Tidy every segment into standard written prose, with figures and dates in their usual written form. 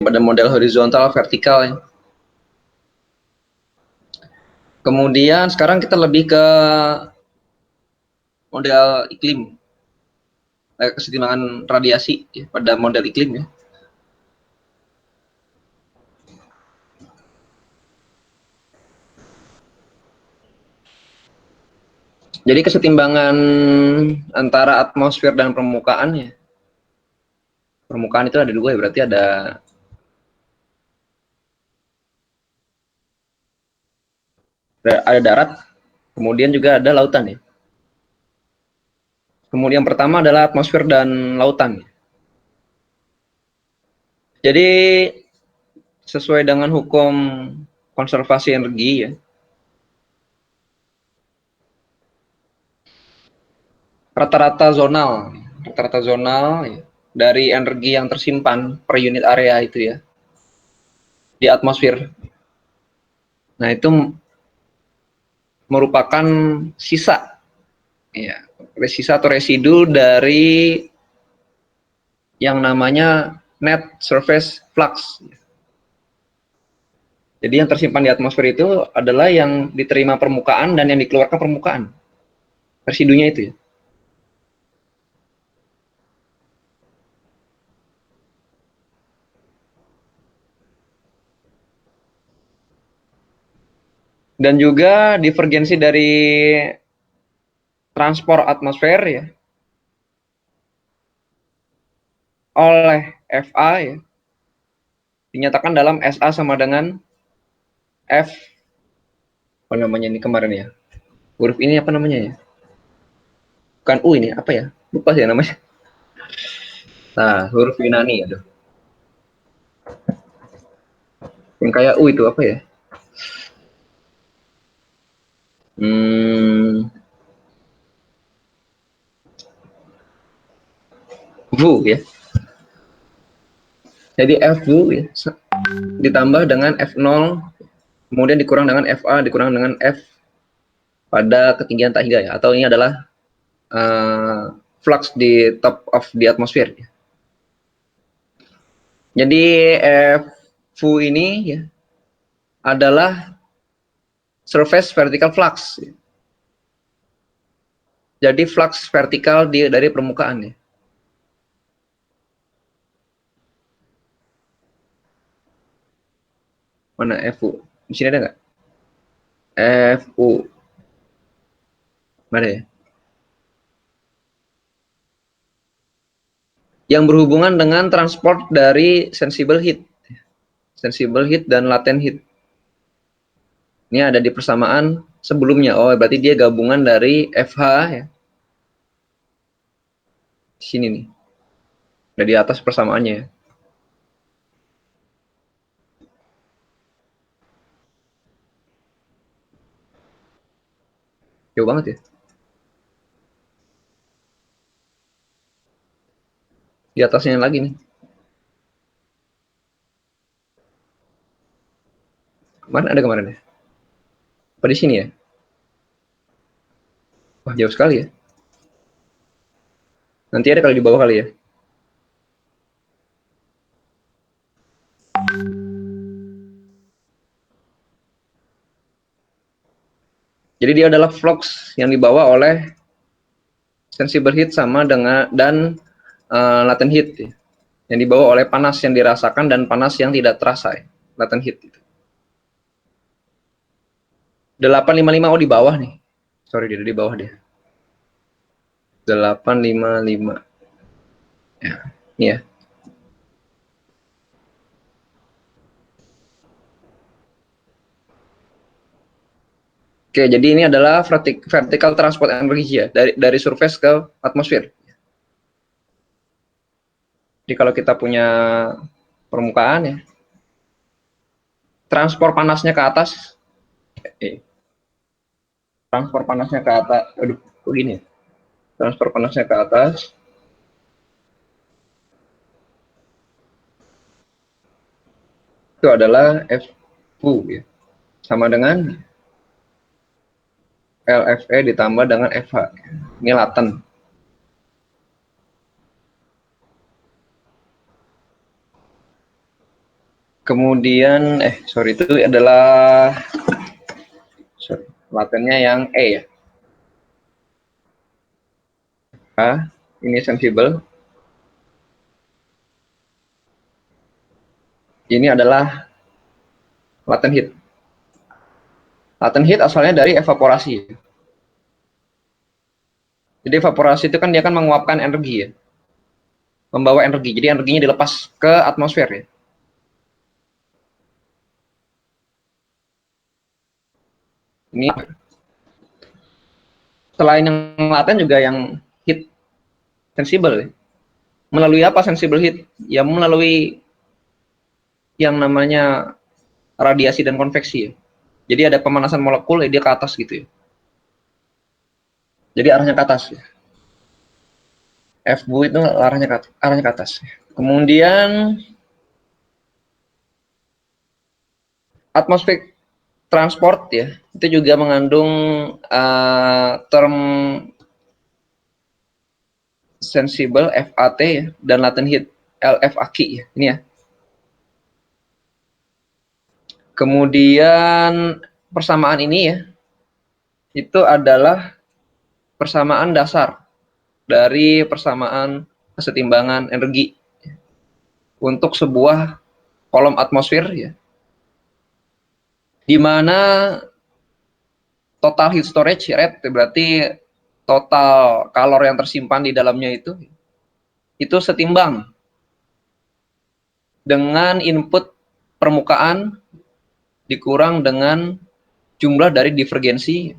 pada model horizontal, vertikal ya. Kemudian sekarang kita lebih ke model iklim, kesetimbangan radiasi ya, pada model iklim ya. Jadi kesetimbangan antara atmosfer dan permukaan ya. Permukaan itu ada dua ya, berarti ada darat, kemudian juga ada lautan ya. Kemudian pertama adalah atmosfer dan lautan. Jadi sesuai dengan hukum konservasi energi ya, rata-rata zonal ya, dari energi yang tersimpan per unit area itu ya di atmosfer. Nah itu merupakan sisa ya, sisa atau residu dari yang namanya net surface flux. Jadi yang tersimpan di atmosfer itu adalah yang diterima permukaan dan yang dikeluarkan permukaan. Residunya itu ya. Dan juga divergensi dari transport atmosfer ya oleh FA ya dinyatakan dalam SA sama dengan F apa namanya ini kemarin ya, huruf ini apa namanya ya, bukan U ini apa ya, lupa sih namanya. Nah huruf Yunani ya, yang kayak U itu apa ya, VU ya. Jadi FU ya, ditambah dengan F0 kemudian dikurang dengan FA dikurang dengan F pada ketinggian tak hingga ya, atau ini adalah flux di top of the atmosphere ya. Jadi FU ini ya adalah surface vertical flux. Jadi flux vertikal dari permukaan ya. Mana FU? Di sini ada nggak? FU. Mana ya? Yang berhubungan dengan transport dari sensible heat. Sensible heat dan latent heat. Ini ada di persamaan sebelumnya. Oh, berarti dia gabungan dari FH ya. Di sini nih. Ada di atas persamaannya ya. Jauh banget ya. Di atasnya lagi nih. Kemarin ada kemarin ya. Apa di sini ya? Wah, jauh sekali ya. Nanti ada kali di bawah kali ya. Jadi dia adalah flux yang dibawa oleh sensible heat sama dengan dan latent heat ya. Yang dibawa oleh panas yang dirasakan dan panas yang tidak terasa ya. Latent heat itu. 855 oh di bawah nih. Sorry dia di bawah dia. 855. Ya, ini ya. Oke, jadi ini adalah vertical transport energy ya, dari surface ke atmosfer. Jadi kalau kita punya permukaan ya, transport panasnya ke atas, transfer panasnya ke atas, aduh, begini ya. Transfer panasnya ke atas, itu adalah FU ya, sama dengan LFE ditambah dengan FH. Ini laten. Kemudian sorry, itu adalah latennya yang E ya. Ini sensible. Ini adalah latent heat. Latent heat asalnya dari evaporasi. Jadi evaporasi itu kan dia akan menguapkan energi ya. Membawa energi. Jadi energinya dilepas ke atmosfer ya. Ini selain yang laten juga yang heat sensible ya. Melalui apa sensible heat? Ya melalui yang namanya radiasi dan konveksi ya. Jadi ada pemanasan molekul ya, dia ke atas gitu ya. Jadi arahnya ke atas ya. FBU itu arahnya ke atas. Kemudian atmosfer transport ya, itu juga mengandung term sensible FAT ya, dan latent heat LFAQ ya. Ini ya. Kemudian persamaan ini ya, itu adalah persamaan dasar dari persamaan kesetimbangan energi untuk sebuah kolom atmosfer ya, di mana total heat storage rate berarti total kalor yang tersimpan di dalamnya itu setimbang dengan input permukaan dikurang dengan jumlah dari divergensi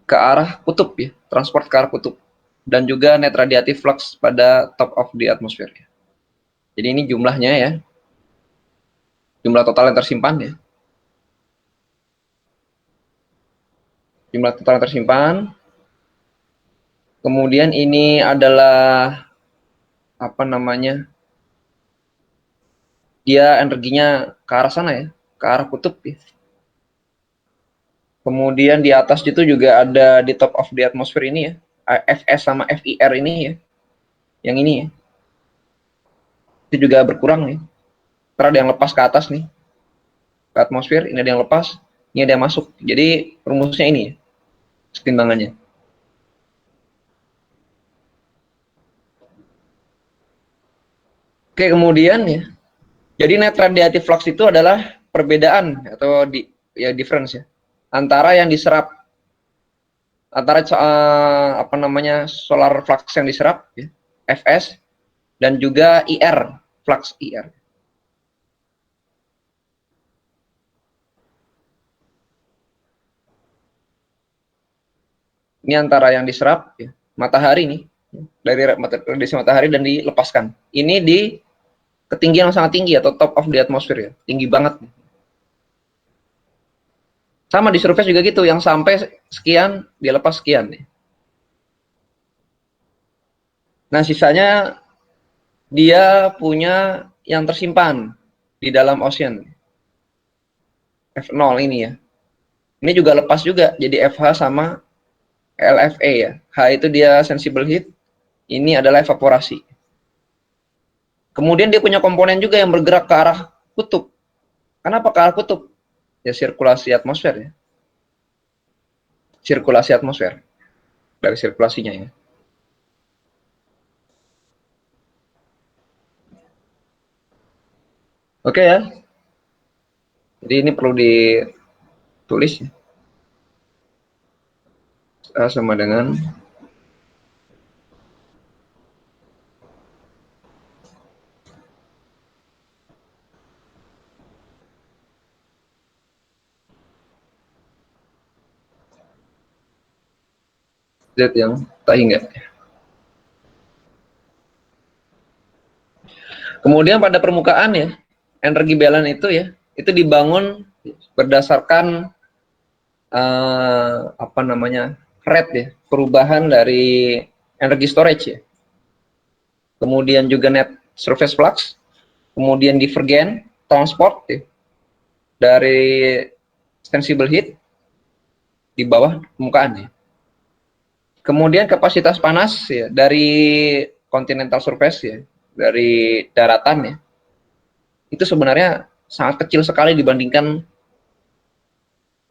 ke arah kutub ya, transport ke arah kutub, dan juga net radiative flux pada top of the atmosphere. Jadi ini jumlahnya ya, jumlah total yang tersimpan ya. Jumlah total yang tersimpan. Kemudian ini adalah apa namanya? Dia energinya ke arah sana ya, ke arah kutub ya. Kemudian di atas itu juga ada di top of the atmosphere ini ya, Fs sama Fir ini ya, yang ini ya. Itu juga berkurang nih. Karena ada yang lepas ke atas nih, ke atmosfer, ini ada yang lepas, ini ada yang masuk. Jadi rumusnya ini ya, kesetimbangannya. Oke, kemudian ya, jadi net radiative flux itu adalah perbedaan atau ya difference ya, antara yang diserap, antara apa namanya solar flux yang diserap ya, Fs, dan juga IR, flux IR. Ini antara yang diserap ya, matahari nih, dari radiasi matahari dan dilepaskan. Ini di ketinggian yang sangat tinggi atau top of the atmosphere ya, tinggi banget. Sama di surface juga gitu, yang sampai sekian dia lepas sekian nih. Nah sisanya dia punya yang tersimpan di dalam ocean F0 ini ya. Ini juga lepas juga jadi FH sama LFE ya. H itu dia sensible heat, ini adalah evaporasi. Kemudian dia punya komponen juga yang bergerak ke arah kutub. Kenapa ke arah kutub? Ya sirkulasi atmosfer ya. Sirkulasi atmosfer. Dari sirkulasinya ya. Oke ya. Jadi ini perlu ditulis ya. Sama dengan Z yang tak hingga. Kemudian pada permukaan ya, energi balance itu ya, itu dibangun berdasarkan apa namanya rate ya, perubahan dari energi storage ya. Kemudian juga net surface flux, kemudian divergen, transport ya, dari sensible heat di bawah permukaan ya. Kemudian kapasitas panas ya dari continental surface ya, dari daratan ya, itu sebenarnya sangat kecil sekali dibandingkan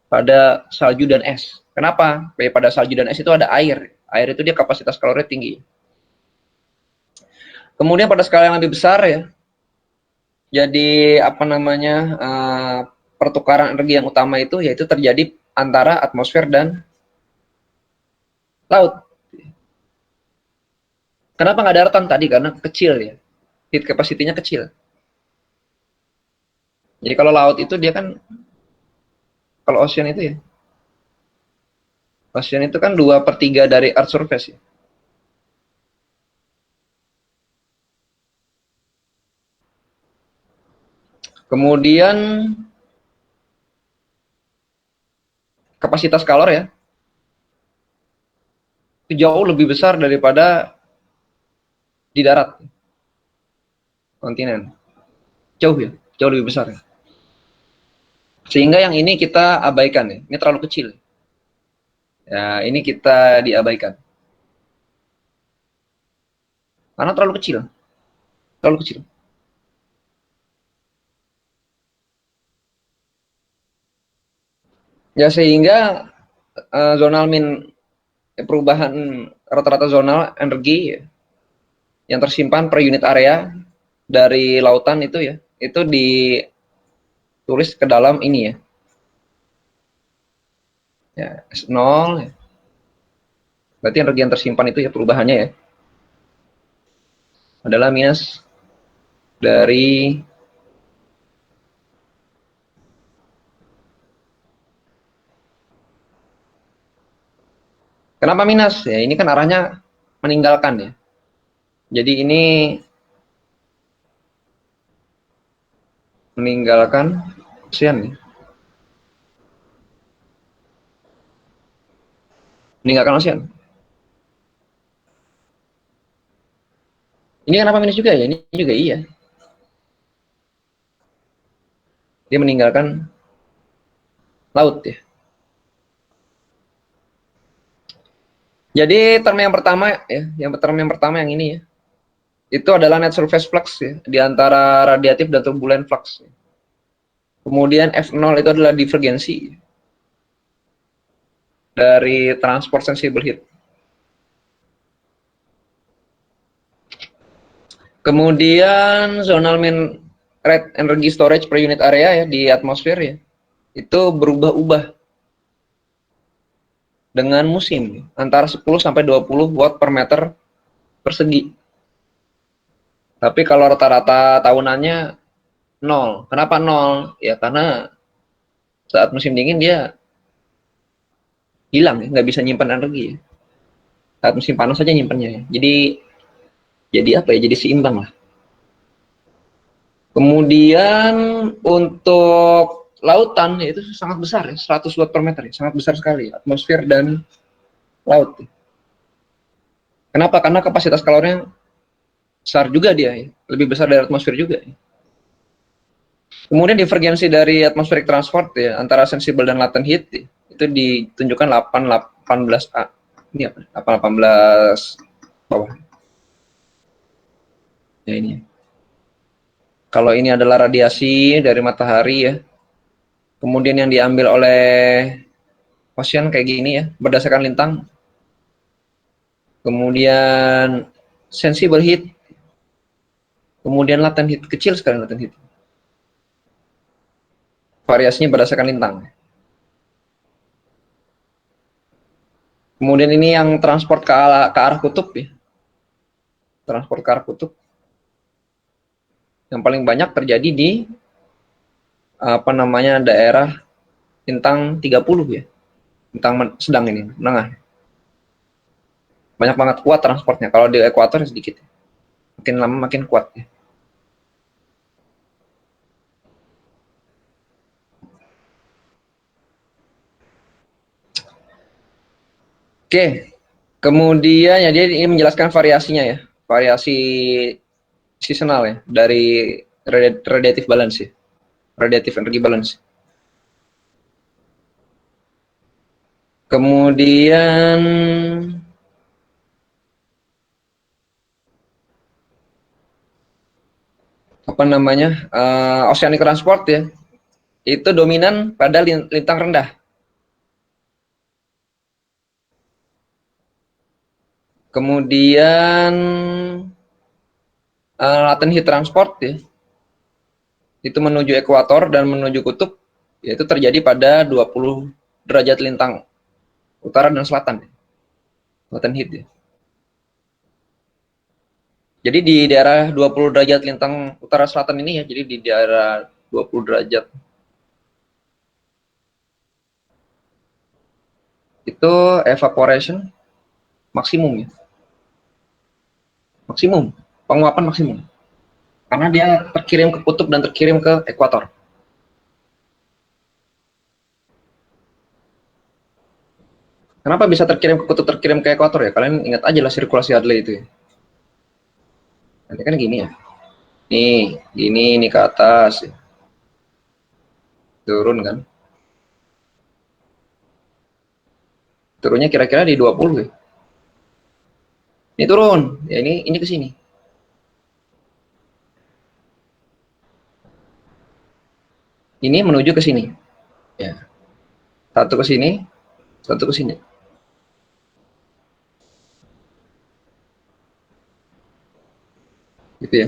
pada salju dan es. Kenapa? Pada salju dan es itu ada air. Air itu dia kapasitas kalorinya tinggi. Kemudian pada skala yang lebih besar ya, jadi apa namanya, pertukaran energi yang utama itu yaitu terjadi antara atmosfer dan laut. Kenapa nggak daratan tadi? Karena kecil ya, heat capacity-nya kecil. Jadi kalau laut itu dia kan, kalau ocean itu kan 2/3 dari Earth surface ya. Kemudian kapasitas kalor ya, itu jauh lebih besar daripada di darat, kontinen. Jauh ya, jauh lebih besar ya. Sehingga yang ini kita abaikan ya, ini terlalu kecil. Ya, ini kita diabaikan. Karena terlalu kecil, terlalu kecil. Ya sehingga zonal min, perubahan rata-rata zonal energi yang tersimpan per unit area dari lautan itu ya, itu ditulis ke dalam ini ya. Ya, S0 ya. Berarti energi yang tersimpan itu ya perubahannya ya adalah minus dari kenapa minus ya, ini kan arahnya meninggalkan ya. Jadi ini meninggalkan ocean ya. Meninggalkan ocean. Ini kenapa minus juga ya? Ini juga iya. Dia meninggalkan laut ya. Jadi term yang pertama ya, yang pertama yang ini ya, itu adalah net surface flux ya, di antara radiatif dan turbulent flux. Kemudian F0 itu adalah divergensi dari transport sensible heat. Kemudian zonal mean rate energy storage per unit area ya di atmosfer ya, itu berubah-ubah dengan musim antara 10 sampai 20 watt per meter persegi. Tapi kalau rata-rata tahunannya nol. Kenapa nol? Ya karena saat musim dingin dia hilang ya, nggak bisa nyimpan energi ya. Saat musim panas saja nyimpannya ya. Jadi apa ya? Jadi seimbang lah. Kemudian untuk lautan ya, itu sangat besar ya, 100 watt per meter ya, sangat besar sekali atmosfer dan laut. Kenapa? Karena kapasitas kalornya besar juga dia ya, lebih besar dari atmosfer juga ya. Kemudian divergensi dari atmospheric transport ya antara sensible dan latent heat ya, itu ditunjukkan 818A. Ini apa? 818 bawah. Ya ini. Kalau ini adalah radiasi dari matahari ya. Kemudian yang diambil oleh ocean kayak gini ya, berdasarkan lintang. Kemudian sensible heat, kemudian latent heat, kecil sekali latent heat. Variasinya berdasarkan lintang. Kemudian ini yang transport ke arah kutub ya. Transport ke arah kutub. Yang paling banyak terjadi di apa namanya daerah bintang 30 ya. Bintang sedang ini, menengah. Banyak banget kuat transportnya. Kalau di ekuator sedikit. Makin lama makin kuat ya. Oke. Kemudian ya dia ini menjelaskan variasinya ya. Variasi seasonal ya dari radiative balance ya. Radiative energy balance. Kemudian apa namanya, oceanic transport ya, itu dominan pada lintang rendah. Kemudian latent heat transport ya, itu menuju ekuator dan menuju kutub, yaitu terjadi pada 20 derajat lintang utara dan selatan. Latent heat ya. Jadi di daerah 20 derajat lintang utara selatan ini ya, jadi di daerah 20 derajat itu evaporation maksimum ya. Maksimum, penguapan maksimum. Karena dia terkirim ke kutub dan terkirim ke ekuator. Kenapa bisa terkirim ke kutub, terkirim ke ekuator ya? Kalian ingat aja lah sirkulasi Hadley itu ya. Nanti kan gini ya. Nih, gini, ini ke atas. Ya. Turun kan. Turunnya kira-kira di 20 ya. Ini turun. Ya ini ke sini. Ini menuju ke sini. Ya. Satu ke sini, satu ke sini. Gitu ya.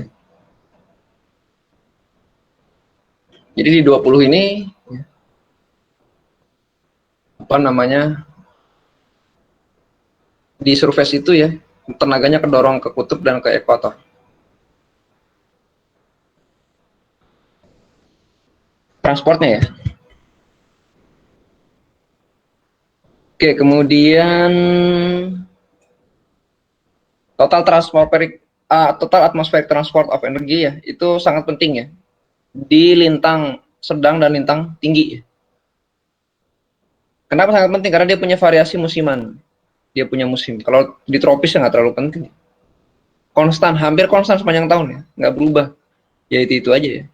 Jadi di 20 ini ya, apa namanya? Di surface itu ya, tenaganya kedorong ke kutub dan ke ekuator. Transportnya ya. Oke, kemudian total atmospheric transport of energy ya, itu sangat penting ya di lintang sedang dan lintang tinggi ya. Kenapa sangat penting? Karena dia punya variasi musiman. Dia punya musim. Kalau di tropis ya nggak terlalu penting. Konstan, hampir konstan sepanjang tahun ya, nggak berubah. Ya itu aja ya.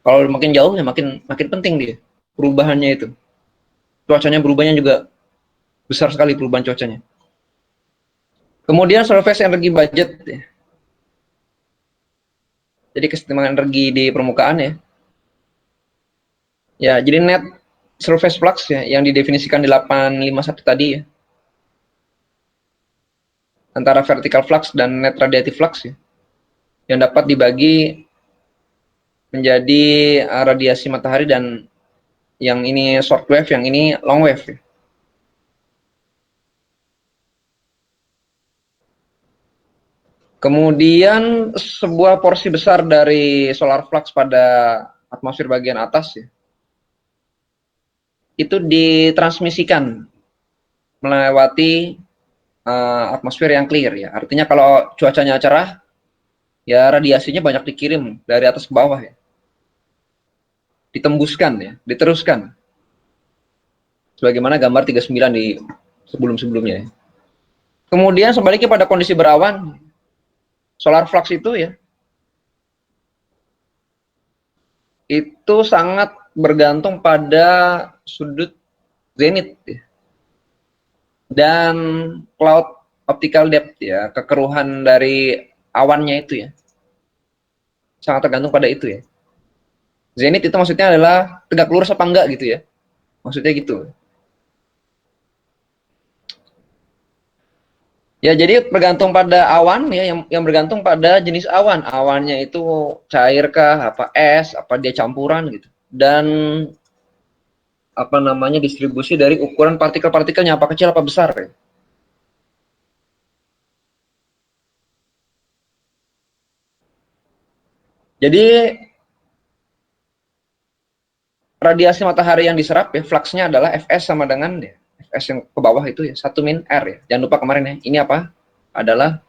Kalau makin jauh ya makin makin penting dia perubahannya itu. Cuacanya berubahnya juga besar sekali perubahan cuacanya. Kemudian surface energy budget ya. Jadi kesetimbangan energi di permukaan ya. Ya, jadi net surface flux ya yang didefinisikan di 851 tadi ya. Antara vertical flux dan net radiative flux ya. Yang dapat dibagi menjadi radiasi matahari dan yang ini short wave, yang ini long wave ya. Kemudian sebuah porsi besar dari solar flux pada atmosfer bagian atas ya, itu ditransmisikan melewati atmosfer yang clear ya. Artinya kalau cuacanya cerah, ya radiasinya banyak dikirim dari atas ke bawah ya. Ditembuskan ya, diteruskan. Sebagaimana gambar 39 di sebelum-sebelumnya ya. Kemudian sebaliknya pada kondisi berawan, solar flux itu ya, itu sangat bergantung pada sudut zenit ya. Dan cloud optical depth ya, kekeruhan dari awannya itu ya. Sangat tergantung pada itu ya. Zenit itu maksudnya adalah tegak lurus apa enggak gitu ya. Maksudnya gitu. Ya jadi bergantung pada awan ya, yang bergantung pada jenis awan. Awannya itu cair kah, apa es, apa dia campuran gitu. Dan apa namanya distribusi dari ukuran partikel-partikelnya, apa kecil apa besar ya. Jadi radiasi matahari yang diserap ya, fluxnya adalah Fs sama dengan ya, Fs yang ke bawah itu ya, 1-R ya. Jangan lupa kemarin ya, ini apa? Adalah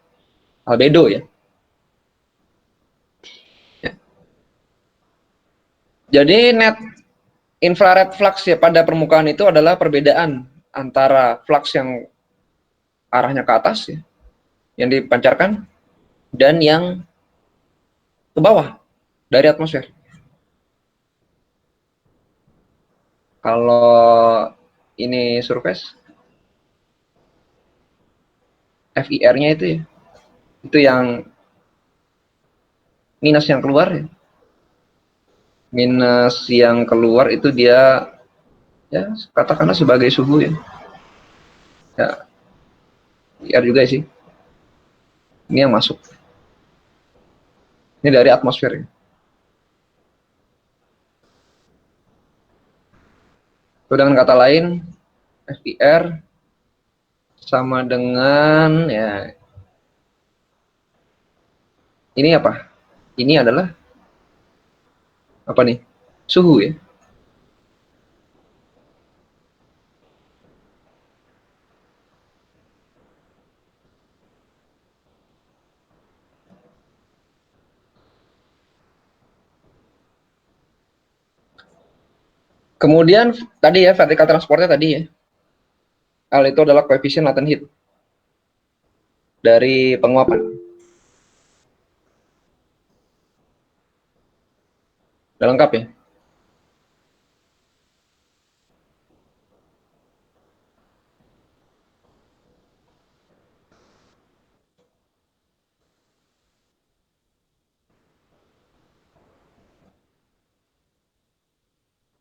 albedo ya. Ya. Jadi net infrared flux ya pada permukaan itu adalah perbedaan antara flux yang arahnya ke atas ya, yang dipancarkan, dan yang ke bawah dari atmosfer. Kalau ini surface, FIR-nya itu ya, itu yang minus yang keluar ya. minus yang keluar itu dia ya katakanlah sebagai suhu ya. Ya, IR juga sih. Ini yang masuk. Ini dari atmosfer ya. Itu dengan kata lain, FIR sama dengan ya ini apa? Ini adalah apa nih? Suhu ya. Kemudian tadi ya vertical transportnya tadi ya. L itu adalah koefisien latent heat dari penguapan. Udah lengkap ya.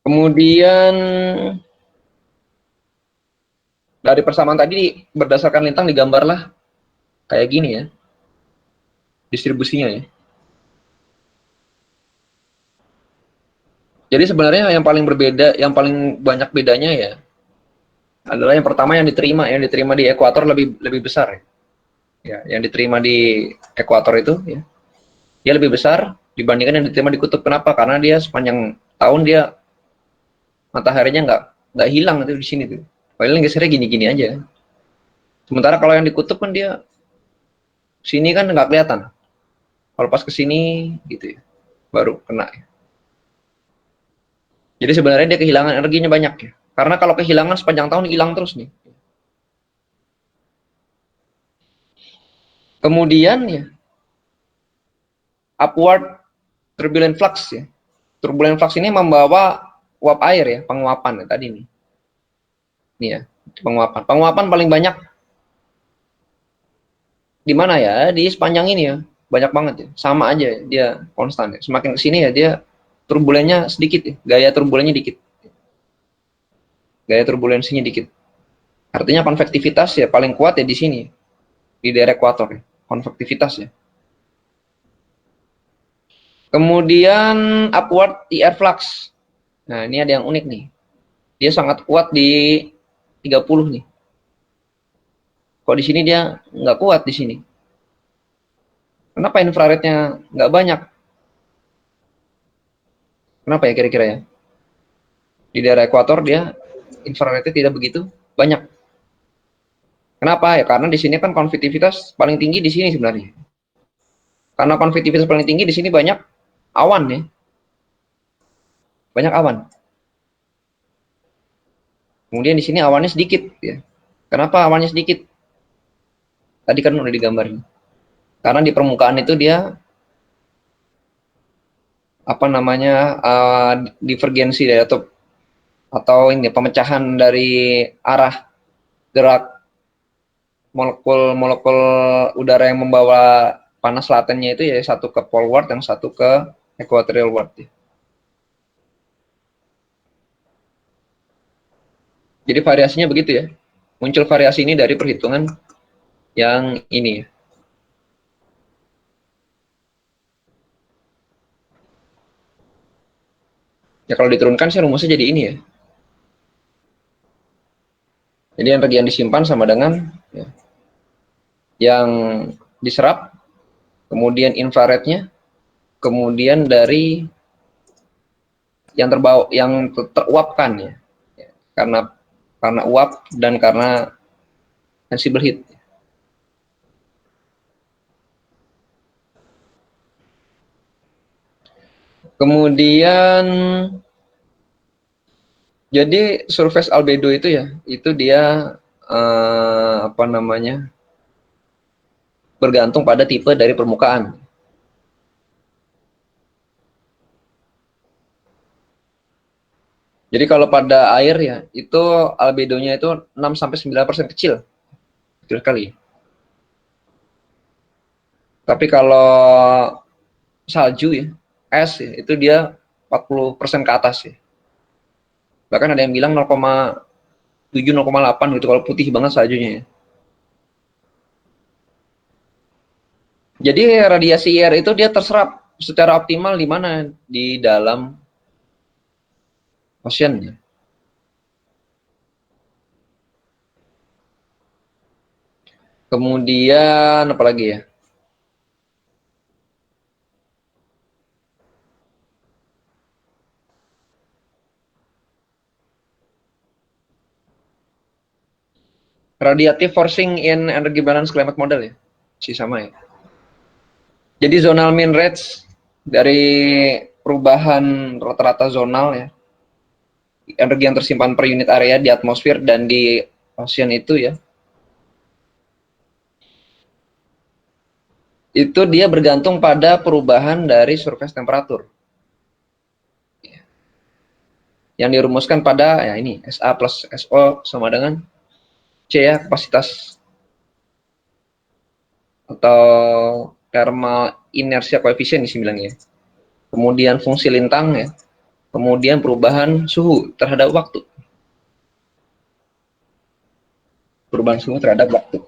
Kemudian dari persamaan tadi berdasarkan lintang digambarlah kayak gini ya distribusinya ya. Jadi sebenarnya yang paling berbeda, yang paling banyak bedanya ya adalah yang pertama yang diterima di ekuator lebih lebih besar ya. Ya, yang diterima di ekuator itu ya, dia lebih besar dibandingkan yang diterima di kutub. Kenapa? Karena dia sepanjang tahun dia mataharinya nggak hilang itu di sini tuh. Paling gesernya gini-gini aja. Sementara kalau yang di kutub kan dia sini kan nggak kelihatan. Kalau pas ke sini gitu ya, baru kena ya. Jadi sebenarnya dia kehilangan energinya banyak ya. Karena kalau kehilangan sepanjang tahun hilang terus nih. Kemudian ya upward turbulent flux ya. Turbulent flux ini membawa uap air ya, penguapan ya, tadi nih. Nih ya, penguapan. Penguapan paling banyak di mana ya? Di sepanjang ini ya. Banyak banget ya. Sama aja dia konstan ya. Semakin ke sini ya dia turbulennya sedikit ya. Gaya turbulennya dikit. Gaya turbulensinya dikit. Artinya konvektivitas ya paling kuat ya di sini. Di daerah ekuator ya. Konvektivitas ya. Kemudian upward IR flux. Nah, ini ada yang unik nih. Dia sangat kuat di 30 nih. Kok di sini dia nggak kuat di sini? Kenapa infrarednya nggak banyak? Kenapa ya kira-kira ya? Di daerah ekuator dia infrarednya tidak begitu banyak. Kenapa ya? Karena di sini kan konvektivitas paling tinggi di sini sebenarnya. Karena konvektivitas paling tinggi di sini banyak awan ya, banyak awan. Kemudian di sini awannya sedikit ya. Kenapa awannya sedikit? Tadi kan udah digambarin. Karena di permukaan itu dia apa namanya divergensi dari atau ini pemecahan dari arah gerak molekul-molekul udara yang membawa panas latennya itu ya satu ke poleward yang satu ke equatorial ward. Jadi variasinya begitu ya. Muncul variasi ini dari perhitungan yang ini. Ya kalau diturunkan sih rumusnya jadi ini ya. Jadi energi yang disimpan sama dengan ya, yang diserap, kemudian infrarednya, kemudian dari yang terbawa, yang teruapkan ya. Karena uap dan karena sensible heat. Kemudian jadi surface albedo itu ya, itu dia apa namanya? Bergantung pada tipe dari permukaan. Jadi kalau pada air ya, itu albedonya itu 6 sampai 9% kecil. Kecil sekali. Tapi kalau salju ya, es ya, itu dia 40% ke atas ya. Bahkan ada yang bilang 0,7, 0,8 gitu kalau putih banget saljunya ya. Jadi radiasi IR itu dia terserap secara optimal di mana? Di dalam ocean ya. Kemudian apa lagi ya? Radiative forcing in energy balance climate model ya. Si sama ya. Jadi zonal mean rates dari perubahan rata-rata zonal ya. Energi yang tersimpan per unit area di atmosfer dan di ocean itu ya. Itu dia bergantung pada perubahan dari surface temperatur. Yang dirumuskan pada ya ini SA plus SO sama dengan C ya, kapasitas atau thermal inertia coefficient di sini bilangnya. Kemudian fungsi lintang ya. Kemudian perubahan suhu terhadap waktu. Perubahan suhu terhadap waktu.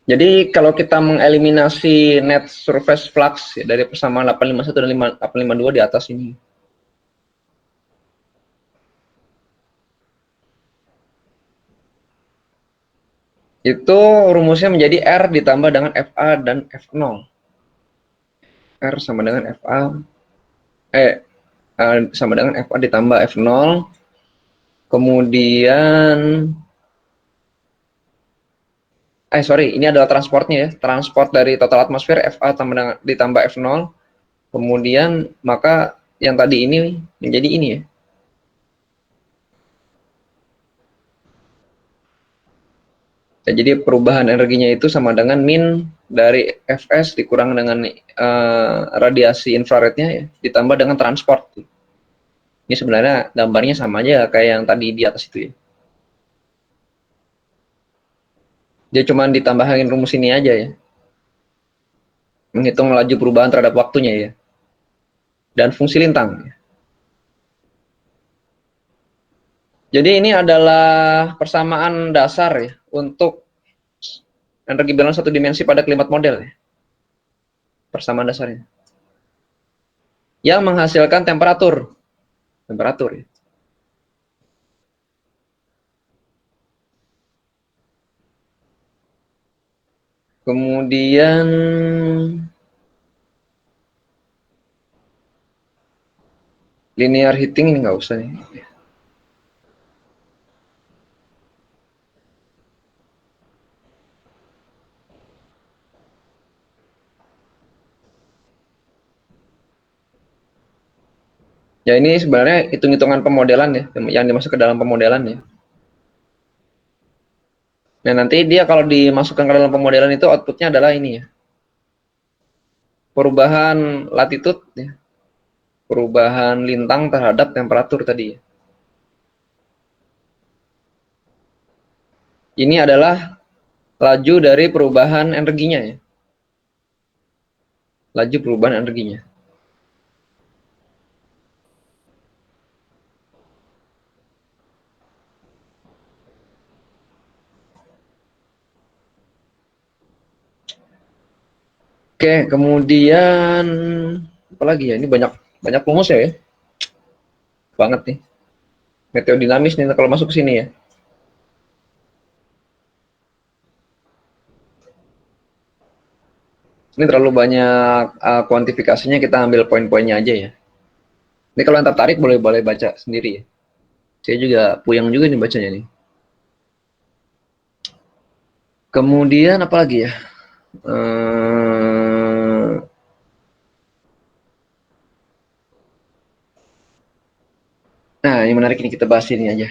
Jadi kalau kita mengeliminasi net surface flux ya, dari persamaan 851 dan 852 di atas ini. Itu rumusnya menjadi R ditambah dengan FA dan F0. R sama dengan FA sama dengan FA ditambah F0. Kemudian ini adalah transportnya ya. Transport dari total atmosfer FA ditambah F0. Kemudian maka yang tadi ini menjadi ini ya. Ya, jadi perubahan energinya itu sama dengan min dari Fs dikurang dengan radiasi infrarednya ya, ditambah dengan transport. Ini sebenarnya gambarnya sama aja kayak yang tadi di atas itu ya. Dia cuma ditambahin rumus ini aja ya. Menghitung laju perubahan terhadap waktunya ya. Dan fungsi lintang. Jadi ini adalah persamaan dasar ya untuk energi balance satu dimensi pada climate model ya. Persamaan dasarnya. Yang menghasilkan temperatur. Temperatur ya. Kemudian linear heating ini nggak usah nih. Ya ini sebenarnya hitung-hitungan pemodelan ya, yang dimasuk ke dalam pemodelan ya. Nah nanti dia kalau dimasukkan ke dalam pemodelan itu outputnya adalah ini ya. Perubahan latitude ya. Perubahan lintang terhadap temperatur tadi ya. Ini adalah laju dari perubahan energinya ya. Laju perubahan energinya. Oke, kemudian apa lagi ya? Ini banyak rumus ya. Banget nih. Meteodinamis nih kalau masuk ke sini ya. Ini terlalu banyak kuantifikasinya, kita ambil poin-poinnya aja ya. Ini kalau yang tertarik boleh baca sendiri ya. Saya juga puyeng juga nih bacanya nih. Kemudian apa lagi ya? Nah, yang menarik ini kita bahas ini aja.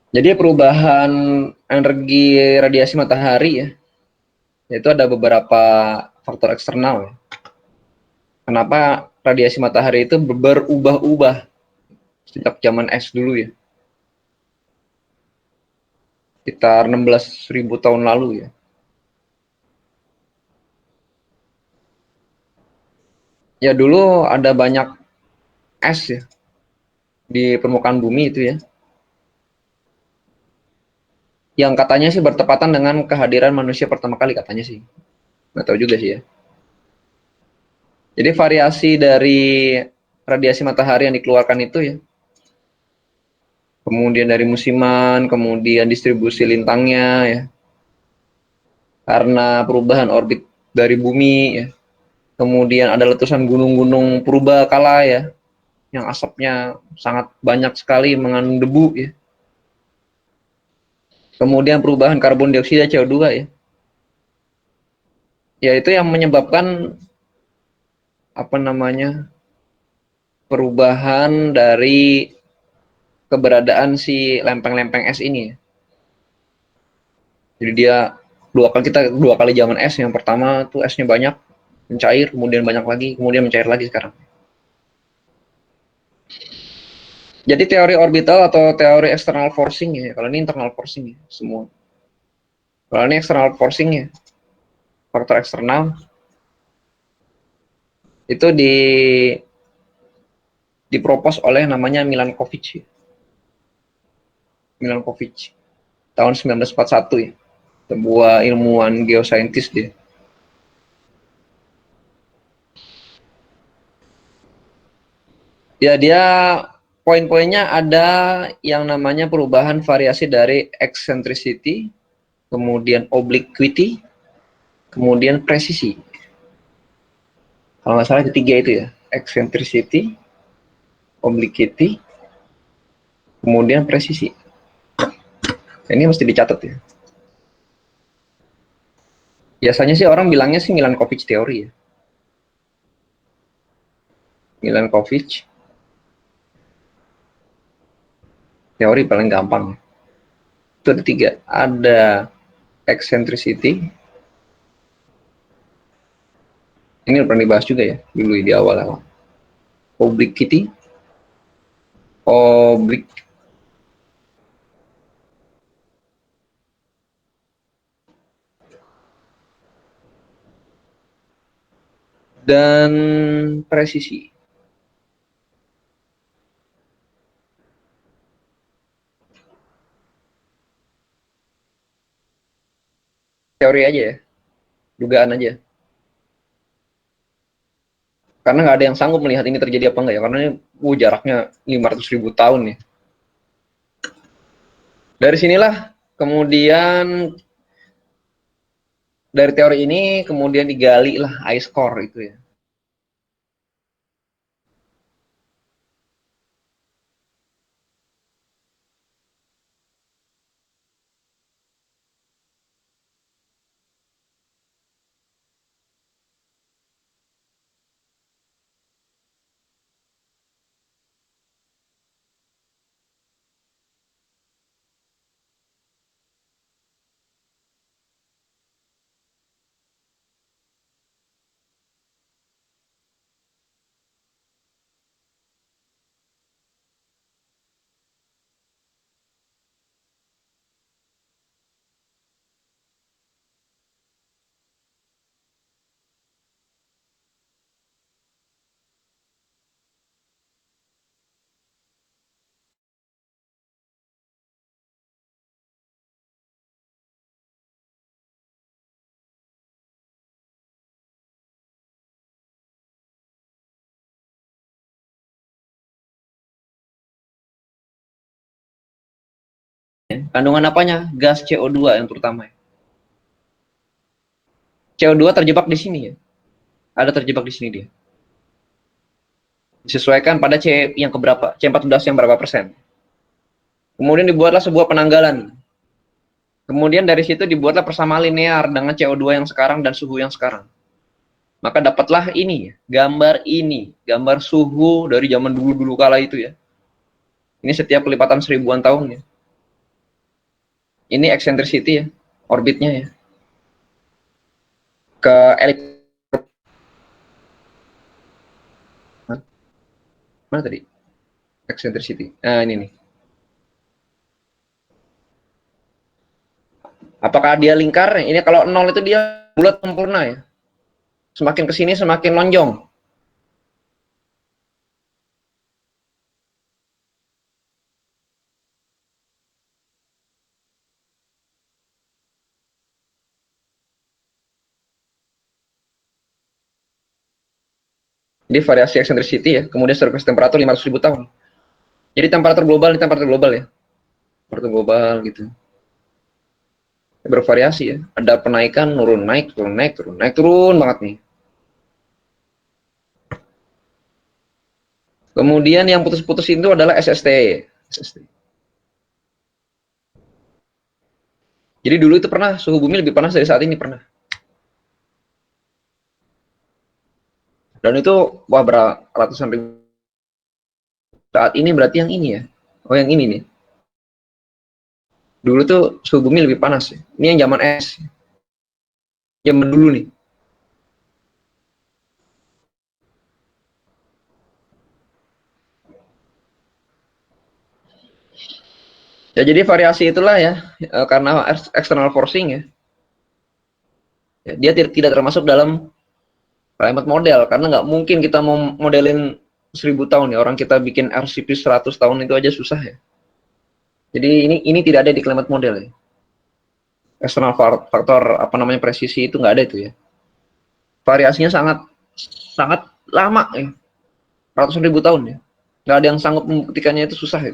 Jadi perubahan energi radiasi matahari ya, itu ada beberapa faktor eksternal. Kenapa radiasi matahari itu berubah-ubah? sejak zaman es dulu ya. Sekitar 16.000 tahun lalu ya. Ya dulu ada banyak es ya di permukaan bumi itu ya. Yang katanya sih bertepatan dengan kehadiran manusia pertama kali katanya sih. Nggak tahu juga sih ya. Jadi variasi dari radiasi matahari yang dikeluarkan itu ya, kemudian dari musiman, kemudian distribusi lintangnya ya, karena perubahan orbit dari bumi ya, kemudian ada letusan gunung-gunung purba kala ya, yang asapnya sangat banyak sekali mengandung debu ya, kemudian perubahan karbon dioksida CO2 ya, ya itu yang menyebabkan apa namanya perubahan dari keberadaan si lempeng-lempeng es ini ya. Jadi dia dua kali zaman es. Yang pertama tuh esnya banyak, mencair, kemudian banyak lagi, kemudian mencair lagi sekarang. Jadi teori orbital atau teori external forcing ya. Kalau ini internal forcing ya semua. Kalau ini external forcing ya, faktor eksternal itu dipropos oleh namanya Milankovitch ya. Milankovitch tahun 1941 ya. Sebuah ilmuwan geosaintis dia. Ya dia poin-poinnya ada yang namanya perubahan variasi dari eccentricity, kemudian obliquity, kemudian presisi. Kalau nggak salah ketiga itu ya, eccentricity, obliquity, kemudian presisi. Ini mesti dicatat ya. Biasanya sih orang bilangnya sih Milankovitch teori ya. Milankovitch teori paling gampang. Itu ada tiga. Ada eccentricity. Ini pernah dibahas juga ya dulu di awal-awal. Obliquity, oblik dan presisi. Teori aja ya, dugaan aja. Karena nggak ada yang sanggup melihat ini terjadi apa enggak ya, karena ini jaraknya 500.000 tahun ya. Dari sinilah kemudian dari teori ini kemudian digali lah ice core itu ya. Kandungan apanya? Gas CO2 yang terutama. CO2 terjebak di sini ya. Ada terjebak di sini dia. Disesuaikan pada C yang keberapa? C14 yang berapa persen. Kemudian dibuatlah sebuah penanggalan. Kemudian dari situ dibuatlah persamaan linear dengan CO2 yang sekarang dan suhu yang sekarang. Maka dapatlah ini, gambar suhu dari zaman dulu-dulu kala itu ya. Ini setiap kelipatan 1000-an tahun ya. Ini eccentricity ya, orbitnya ya. Ke elip mana tadi? eccentricity. Nah, ini nih. Apakah dia lingkar? Ini kalau 0 itu dia bulat sempurna ya. Semakin ke sini semakin lonjong. Jadi variasi eccentricity ya. Kemudian surface temperatur 500.000 tahun. Jadi temperatur global ini temperatur global ya. Temperatur global gitu. Bervariasi ya. Ada penaikan, turun, naik, turun, naik, turun, naik, turun banget nih. Kemudian yang putus-putus itu adalah SST. SST. Jadi dulu itu pernah suhu bumi lebih panas dari saat ini pernah. Dan itu wah ratusan ribu. Saat ini berarti yang ini ya. Oh yang ini nih. Dulu tuh suhu bumi lebih panas. Ini yang zaman es. Zaman dulu nih. Ya jadi variasi itulah ya, karena external forcing ya. Ya dia tidak termasuk dalam climate model karena nggak mungkin kita mau modelin 1000 tahun ya, orang kita bikin RCP 100 tahun itu aja susah ya. Jadi ini tidak ada di climate model ya. External faktor apa namanya presisi itu nggak ada itu ya. Variasinya sangat sangat lama ya, ratusan ribu tahun ya. Nggak ada yang sanggup membuktikannya, itu susah ya.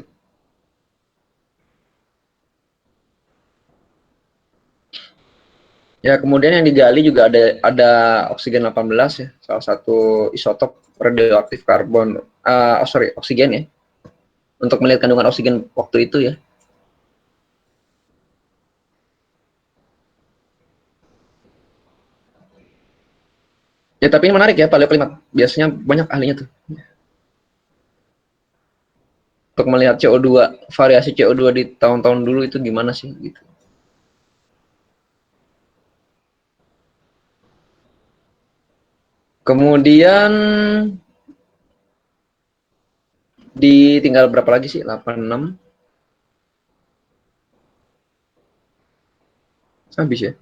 Ya, kemudian yang digali juga ada oksigen 18 ya, salah satu isotop radioaktif karbon, oksigen ya, untuk melihat kandungan oksigen waktu itu ya. Ya, tapi ini menarik ya, paleoklimat. Biasanya banyak ahlinya tuh. Untuk melihat CO2, variasi CO2 di tahun-tahun dulu itu gimana sih gitu. Kemudian ditinggal berapa lagi sih? 86. Habis ya.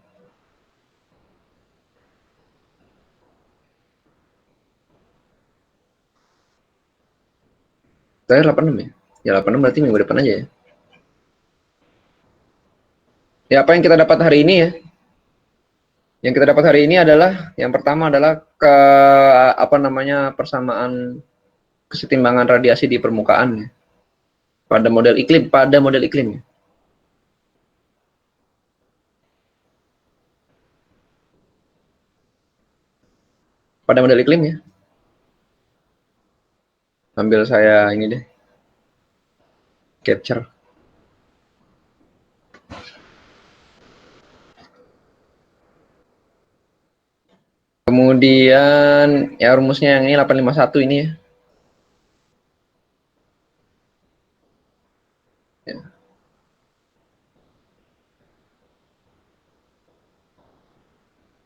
Terakhir 86 ya. Ya 86 berarti minggu depan aja ya. Ya, apa yang kita dapat hari ini ya? Yang kita dapat hari ini adalah yang pertama adalah apa namanya persamaan kesetimbangan radiasi di permukaan ya. Pada model iklim ya. Pada model iklim ya. Sambil saya ini deh capture. Kemudian ya rumusnya yang ini 851 ini ya. Ya.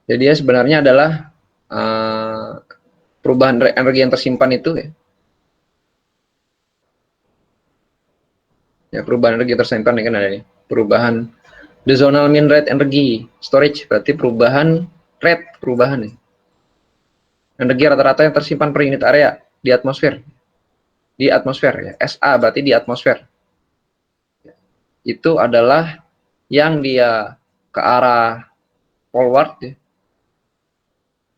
Jadi ya sebenarnya adalah perubahan energi yang tersimpan itu ya. Ya, perubahan energi tersimpan ini kan ada nih. Perubahan the zonal mean rate energy storage berarti perubahan nih. Energi rata-rata yang tersimpan per unit area di atmosfer. Di atmosfer ya. SA berarti di atmosfer. Itu adalah yang dia ke arah forward ya.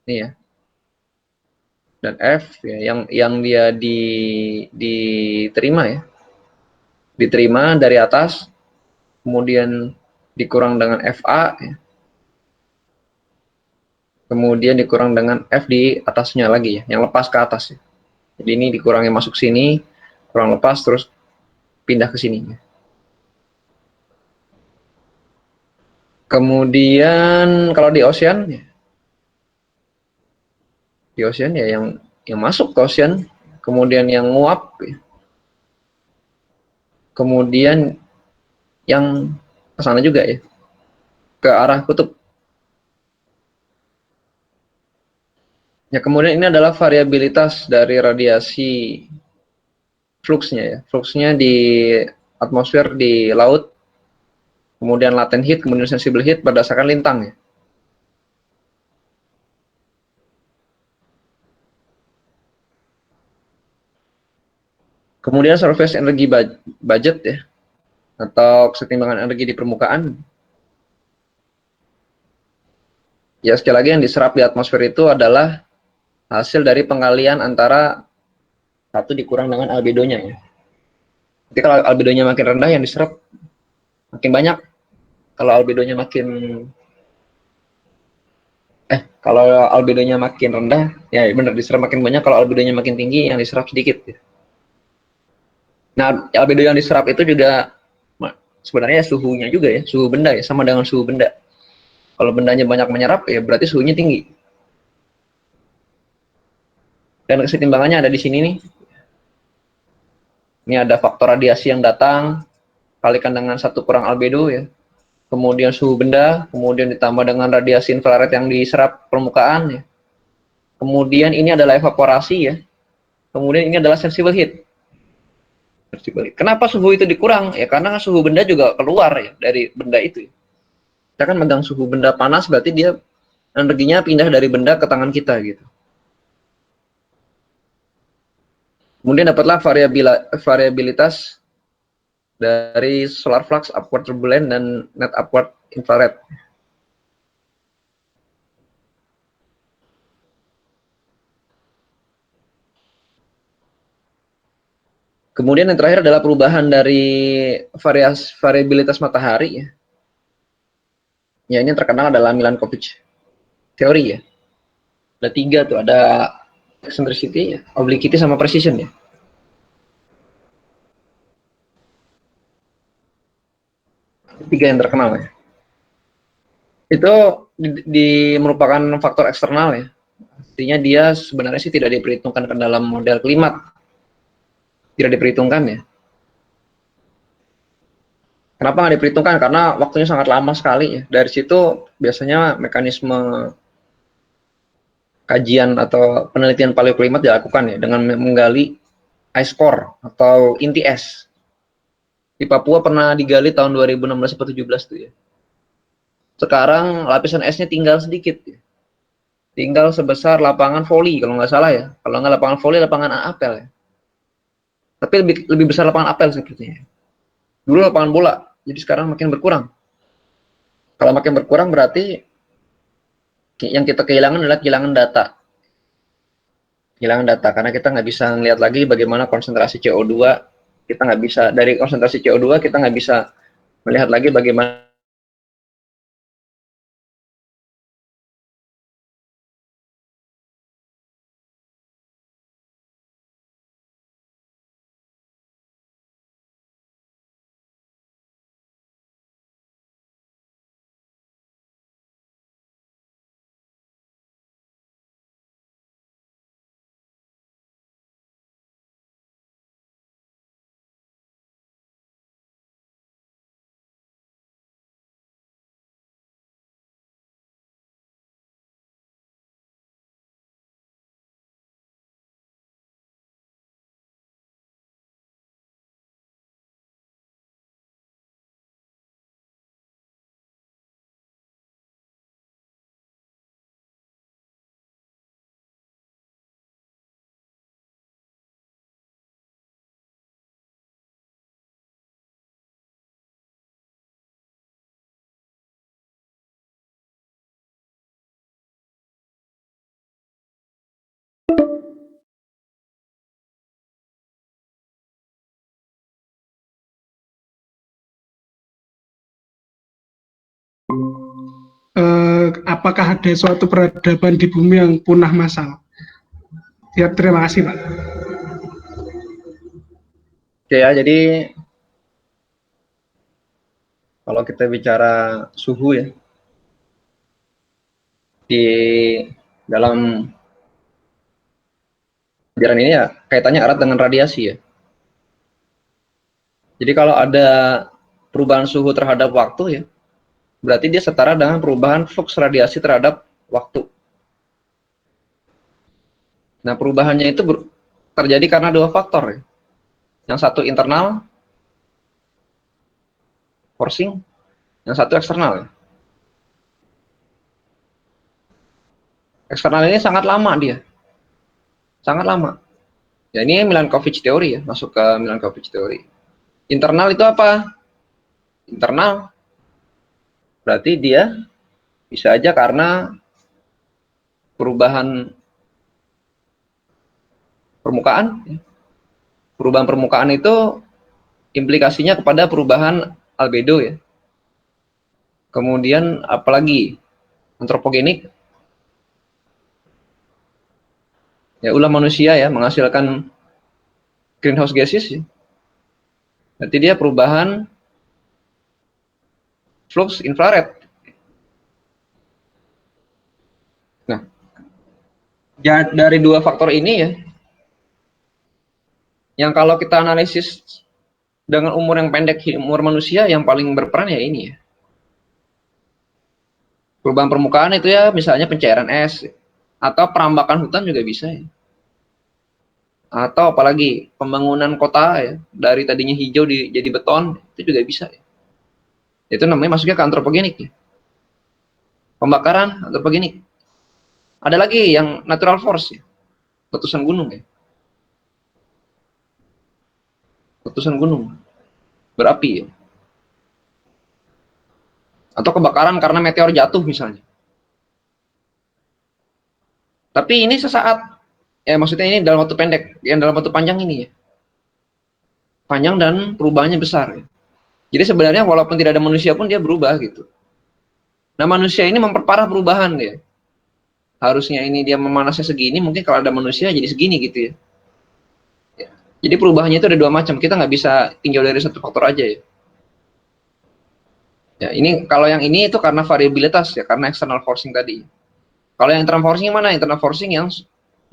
Ini ya. Dan F ya, yang dia diterima ya. Diterima dari atas, kemudian dikurang dengan FA ya. Kemudian dikurang dengan F di atasnya lagi ya, yang lepas ke atas ya. Jadi ini dikurangi masuk sini, kurang lepas terus pindah ke sini. Kemudian kalau di ocean ya, ya yang masuk ke ocean, kemudian yang nguap ya. Kemudian yang ke sana juga ya, ke arah kutub. Ya, kemudian ini adalah variabilitas dari radiasi fluxnya ya. Fluxnya di atmosfer, di laut, kemudian latent heat, kemudian sensible heat berdasarkan lintang ya. Kemudian surface energy budget ya, atau kesetimbangan energi di permukaan. Ya sekali lagi yang diserap di atmosfer itu adalah hasil dari pengalian antara satu dikurang dengan albedonya ya. Jadi kalau albedonya makin rendah yang diserap makin banyak. Kalau albedonya makin kalau albedonya makin rendah, ya benar diserap makin banyak. Kalau albedonya makin tinggi, yang diserap sedikit. Nah, albedo yang diserap itu juga sebenarnya suhunya juga ya, suhu benda ya, sama dengan suhu benda. Kalau bendanya banyak menyerap, ya berarti suhunya tinggi. Dan kesetimbangannya ada di sini nih. Ini ada faktor radiasi yang datang, kalikan dengan 1 kurang albedo ya. Kemudian suhu benda, kemudian ditambah dengan radiasi infrared yang diserap permukaan ya. Kemudian ini adalah evaporasi ya. Kemudian ini adalah sensible heat. Kenapa suhu itu dikurang? Ya karena suhu benda juga keluar ya dari benda itu. Kita kan megang suhu benda panas, berarti dia energinya pindah dari benda ke tangan kita gitu. Kemudian dapatlah variabilitas dari solar flux, upward turbulent, dan net upward infrared. Kemudian yang terakhir adalah perubahan dari variabilitas matahari ya. Ya ini terkenal adalah Milankovitch teori ya. Ada 3 tuh, ada eccentricity, obliquity, sama precision ya. Tiga yang terkenal ya. Itu merupakan faktor eksternal ya. Artinya dia sebenarnya sih tidak diperhitungkan ke dalam model klimat. Tidak diperhitungkan ya. Kenapa nggak diperhitungkan? Karena waktunya sangat lama sekali ya. Dari situ biasanya mekanisme kajian atau penelitian paleoklimat dilakukan ya dengan menggali ice core atau inti es. Di Papua pernah digali tahun 2016 atau 17 tuh ya. Sekarang lapisan esnya tinggal sedikit ya. Tinggal sebesar lapangan voli kalau nggak salah ya. Kalau nggak lapangan voli, lapangan apel ya. Tapi lebih besar lapangan apel sepertinya. Dulu lapangan bola, jadi sekarang makin berkurang. Kalau makin berkurang berarti yang kita kehilangan adalah kehilangan data. Kehilangan data karena kita nggak bisa melihat lagi bagaimana konsentrasi CO2. Kita nggak bisa, dari konsentrasi CO2 kita nggak bisa melihat lagi bagaimana apakah ada suatu peradaban di bumi yang punah massal? Ya, terima kasih Pak. Oke ya, jadi kalau kita bicara suhu ya, di dalam ajaran ini ya kaitannya erat dengan radiasi ya. Jadi kalau ada perubahan suhu terhadap waktu ya, berarti dia setara dengan perubahan flux radiasi terhadap waktu. Nah perubahannya itu terjadi karena 2 faktor ya. Yang satu internal forcing, yang satu eksternal. Eksternal ini sangat lama dia, sangat lama. Ya ini Milankovitch teori ya, masuk ke Milankovitch teori. Internal itu apa? Internal berarti dia bisa aja karena perubahan permukaan. Perubahan permukaan itu implikasinya kepada perubahan albedo ya. Kemudian apalagi antropogenik, ya ulah manusia ya menghasilkan greenhouse gases ya. Berarti dia perubahan flux infrared. Nah, dari dua faktor ini ya, yang kalau kita analisis dengan umur yang pendek, umur manusia yang paling berperan ya ini ya. Perubahan permukaan itu ya misalnya pencairan es, atau perambakan hutan juga bisa ya. Atau apalagi pembangunan kota ya, dari tadinya hijau jadi beton, itu juga bisa ya. Itu namanya masuknya ke antropogenik ya. Pembakaran antropogenik. Ada lagi yang natural force ya, letusan gunung ya. Letusan gunung berapi ya. Atau kebakaran karena meteor jatuh misalnya. Tapi ini sesaat, ya maksudnya ini dalam waktu pendek, yang dalam waktu panjang ini ya. Panjang dan perubahannya besar ya. Jadi sebenarnya walaupun tidak ada manusia pun dia berubah gitu. Nah manusia ini memperparah perubahan ya. Harusnya ini dia memanasnya segini, mungkin kalau ada manusia jadi segini gitu ya. Ya. Jadi perubahannya itu ada dua macam, kita nggak bisa tinjau dari satu faktor aja ya. Ya ini kalau yang ini itu karena variabilitas ya, karena external forcing tadi. Kalau yang internal forcing mana? Internal forcing yang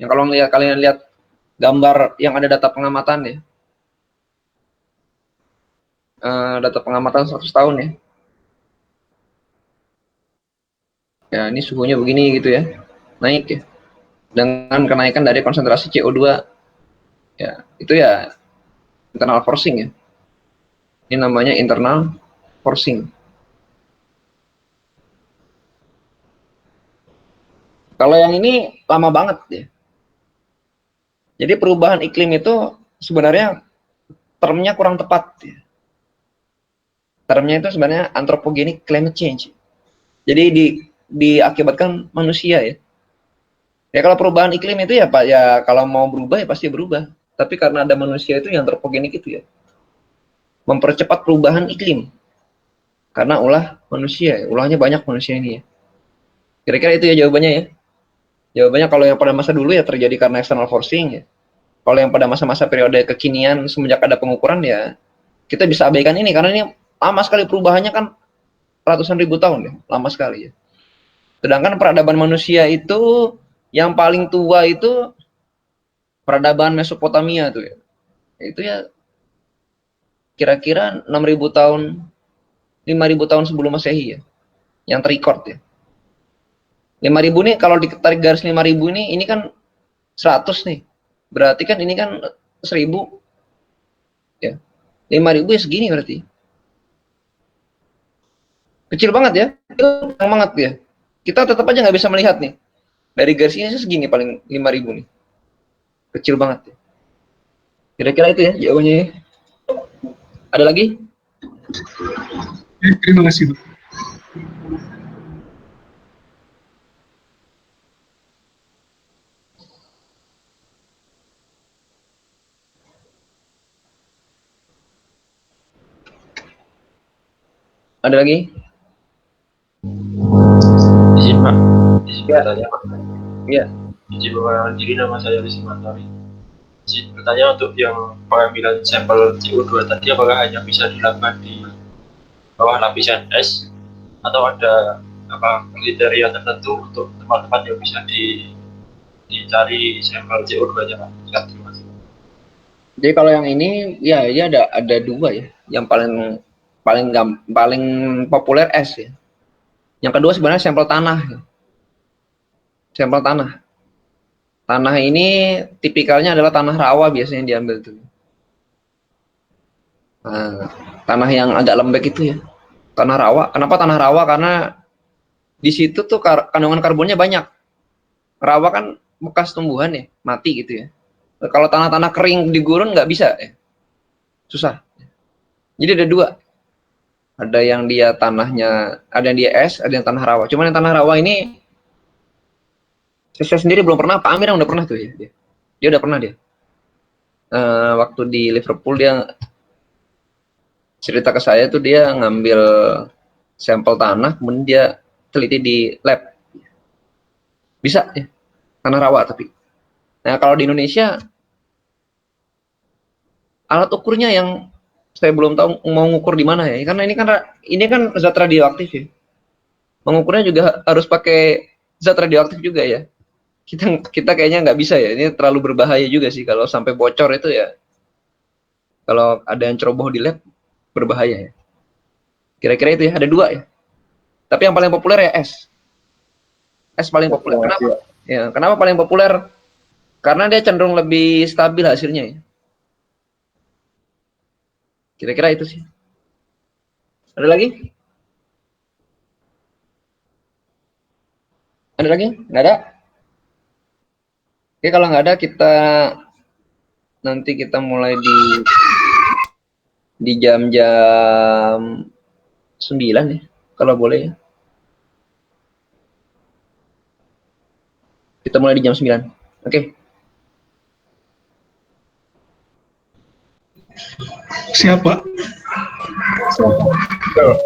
kalau kalian lihat gambar yang ada data pengamatan ya. Data pengamatan 100 tahun ya. Ya ini suhunya begini gitu ya. Naik ya. Dengan kenaikan dari konsentrasi CO2 ya, itu ya internal forcing ya. Ini namanya internal forcing. Kalau yang ini lama banget ya. Jadi perubahan iklim itu sebenarnya termnya kurang tepat ya. Termnya itu sebenarnya anthropogenic climate change. Jadi diakibatkan manusia ya. Ya kalau perubahan iklim itu ya Pak ya, kalau mau berubah ya pasti berubah. Tapi karena ada manusia itu yang anthropogenic itu ya. Mempercepat perubahan iklim. Karena ulah manusia, ulahnya banyak manusia ini ya. Kira-kira itu ya jawabannya ya. Jawabannya kalau yang pada masa dulu ya terjadi karena external forcing ya. Kalau yang pada masa-masa periode kekinian semenjak ada pengukuran ya kita bisa abaikan ini karena ini lama sekali perubahannya kan ratusan ribu tahun ya, lama sekali ya. Sedangkan peradaban manusia itu yang paling tua itu peradaban Mesopotamia tuh ya. Itu ya kira-kira 6.000 tahun, 5.000 tahun sebelum Masehi ya, yang terrecord ya. 5.000 nih kalau ditarik garis 5.000 ini kan 100 nih. Berarti kan ini kan 1.000 ya. 5.000 ya segini berarti. Kecil banget ya. Itu banget ya. Kita tetap aja nggak bisa melihat nih. Dari garis ini segini paling 5.000 nih. Kecil banget ya. Kira-kira itu ya jawabannya ya. Ada lagi? Terima kasih, Pak. Ada lagi? Izin Pak, izin Ya. bertanya Pak. Iya. Izin perkenalkan diri, nama saya Rizky Mantari. Izin bertanya untuk yang pengambilan sampel CO2 tadi, apakah hanya bisa dilakukan di bawah lapisan es atau ada kriteria tertentu untuk tempat-tempat yang bisa dicari sampel CO2-nya Pak? Terima kasih. Jadi kalau yang ini ya ada dua ya. Yang paling populer es ya. Yang kedua sebenarnya sampel tanah. Ya. Sampel tanah. Tanah ini tipikalnya adalah tanah rawa biasanya yang diambil tuh. Nah, tanah yang agak lembek itu ya. Tanah rawa. Kenapa tanah rawa? Karena di situ tuh kandungan karbonnya banyak. Rawa kan bekas tumbuhan ya, mati gitu ya. Kalau tanah-tanah kering di gurun nggak bisa ya. Susah. Jadi ada dua. Ada yang dia tanahnya, ada yang dia es, ada yang tanah rawa. Cuman yang tanah rawa ini saya sendiri belum pernah. Pak Amir yang udah pernah tuh ya. Dia udah pernah dia. Waktu di Liverpool dia cerita ke saya tuh dia ngambil sampel tanah, kemudian dia teliti di lab. Bisa ya, tanah rawa tapi. Nah kalau di Indonesia alat ukurnya yang saya belum tahu mau ngukur di mana ya, karena ini kan zat radioaktif ya. Mengukurnya juga harus pakai zat radioaktif juga ya. Kita kayaknya nggak bisa ya, ini terlalu berbahaya juga sih kalau sampai bocor itu ya. Kalau ada yang ceroboh di lab berbahaya ya. Kira-kira itu ya, ada dua ya. Tapi yang paling populer ya es. Es paling populer. Kenapa? Ya, kenapa paling populer? Karena dia cenderung lebih stabil hasilnya ya. Kira-kira itu sih. Ada lagi? Ada lagi? Nggak ada? Oke, kalau nggak ada nanti kita mulai di jam-jam 9 ya, kalau boleh ya. Kita mulai di jam 9. Oke. Siapa? Betul.